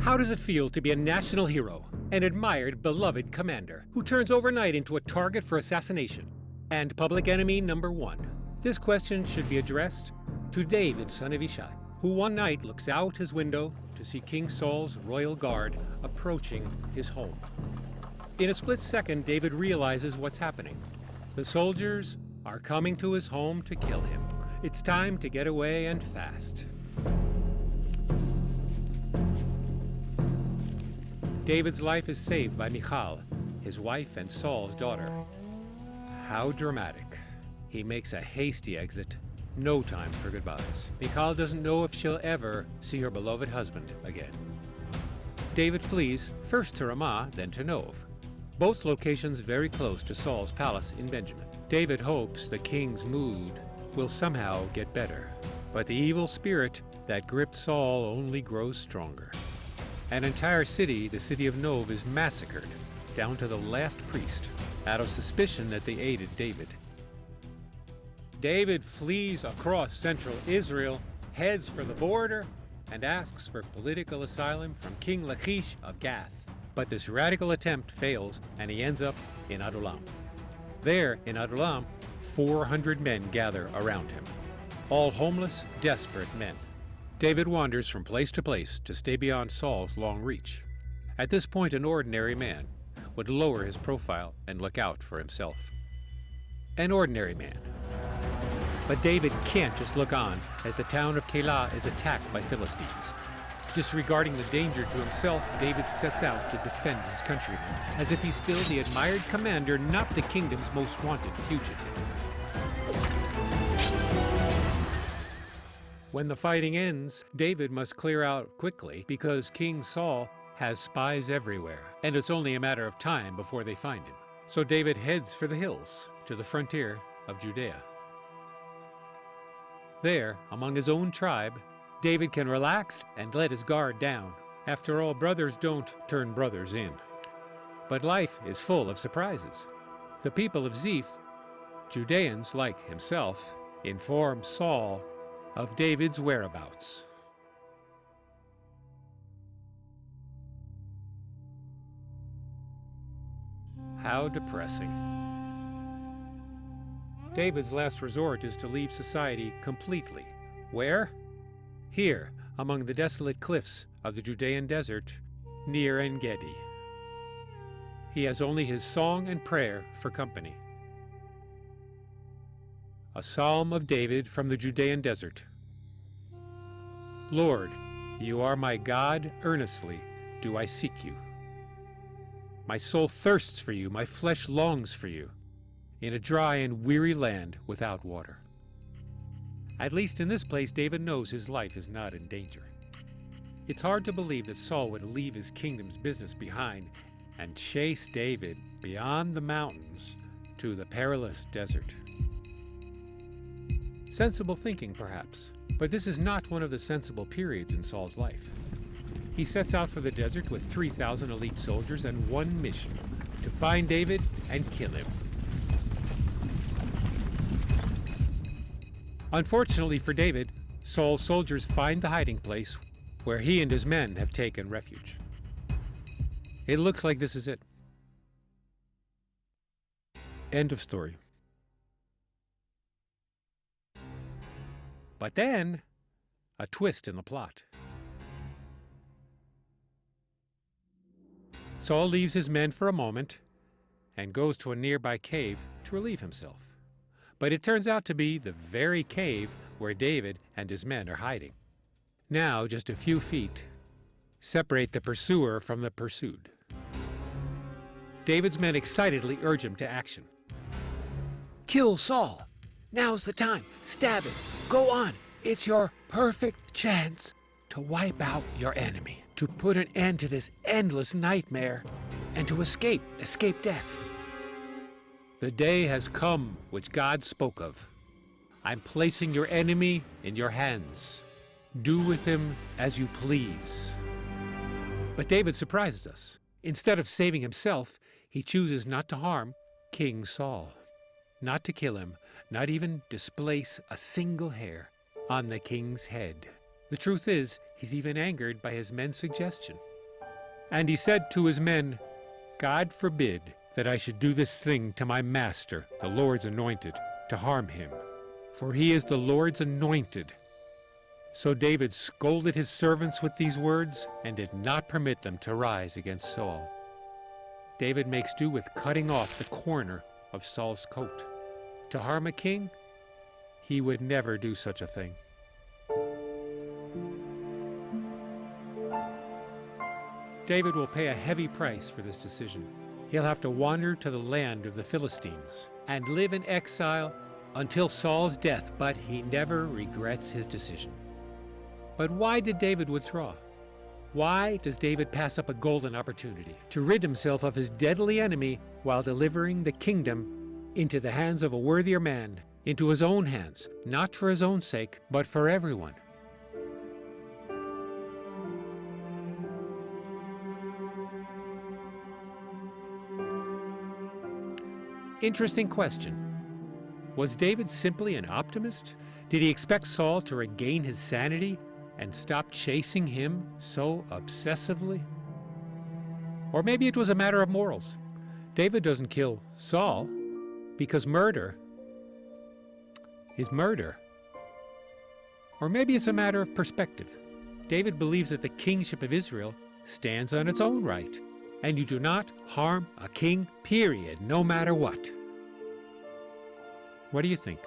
How does it feel to be a national hero, an admired, beloved commander who turns overnight into a target for assassination and public enemy number one? This question should be addressed to David, son of Ishai, who one night looks out his window to see King Saul's royal guard approaching his home. In a split second, David realizes what's happening. The soldiers are coming to his home to kill him. It's time to get away and fast. David's life is saved by Michal, his wife and Saul's daughter. How dramatic. He makes a hasty exit. No time for goodbyes. Michal doesn't know if she'll ever see her beloved husband again. David flees, first to Ramah, then to Nov. Both locations very close to Saul's palace in Benjamin. David hopes the king's mood will somehow get better, but the evil spirit that gripped Saul only grows stronger. An entire city, the city of Nov, is massacred, down to the last priest, out of suspicion that they aided David. David flees across central Israel, heads for the border, and asks for political asylum from King Lachish of Gath. But this radical attempt fails, and he ends up in Adullam. There, in Adullam, 400 men gather around him, all homeless, desperate men. David wanders from place to stay beyond Saul's long reach. At this point, an ordinary man would lower his profile and look out for himself. An ordinary man. But David can't just look on as the town of Keilah is attacked by Philistines. Disregarding the danger to himself, David sets out to defend his countrymen, as if he's still the admired commander, not the kingdom's most wanted fugitive. When the fighting ends, David must clear out quickly because King Saul has spies everywhere, and it's only a matter of time before they find him. So David heads for the hills, to the frontier of Judea. There, among his own tribe, David can relax and let his guard down. After all, brothers don't turn brothers in. But life is full of surprises. The people of Ziph, Judeans like himself, inform Saul of David's whereabouts. How depressing. David's last resort is to leave society completely. Where? Here, among the desolate cliffs of the Judean Desert, near Ein Gedi. He has only his song and prayer for company. A psalm of David from the Judean Desert. Lord, you are my God, earnestly do I seek you. My soul thirsts for you, my flesh longs for you, in a dry and weary land without water. At least in this place, David knows his life is not in danger. It's hard to believe that Saul would leave his kingdom's business behind and chase David beyond the mountains to the perilous desert. Sensible thinking, perhaps, but this is not one of the sensible periods in Saul's life. He sets out for the desert with 3,000 elite soldiers and one mission: to find David and kill him. Unfortunately for David, Saul's soldiers find the hiding place where he and his men have taken refuge. It looks like this is it. End of story. But then, a twist in the plot. Saul leaves his men for a moment and goes to a nearby cave to relieve himself. But it turns out to be the very cave where David and his men are hiding. Now, just a few feet separate the pursuer from the pursued. David's men excitedly urge him to action. Kill Saul! Now's the time! Stab him! Go on! It's your perfect chance to wipe out your enemy, to put an end to this endless nightmare, and to escape death. The day has come which God spoke of. I'm placing your enemy in your hands. Do with him as you please. But David surprises us. Instead of saving himself, he chooses not to harm King Saul, not to kill him, not even displace a single hair on the king's head. The truth is, he's even angered by his men's suggestion. And he said to his men, God forbid that I should do this thing to my master, the Lord's anointed, to harm him, for he is the Lord's anointed. So David scolded his servants with these words and did not permit them to rise against Saul. David makes do with cutting off the corner of Saul's coat. To harm a king? He would never do such a thing. David will pay a heavy price for this decision. He'll have to wander to the land of the Philistines and live in exile until Saul's death, but he never regrets his decision. But why did David withdraw? Why does David pass up a golden opportunity to rid himself of his deadly enemy while delivering the kingdom into the hands of a worthier man, into his own hands, not for his own sake, but for everyone? Interesting question. Was David simply an optimist? Did he expect Saul to regain his sanity and stop chasing him so obsessively? Or maybe it was a matter of morals. David doesn't kill Saul because murder is murder. Or maybe it's a matter of perspective. David believes that the kingship of Israel stands on its own right, and you do not harm a king, period, no matter what. What do you think?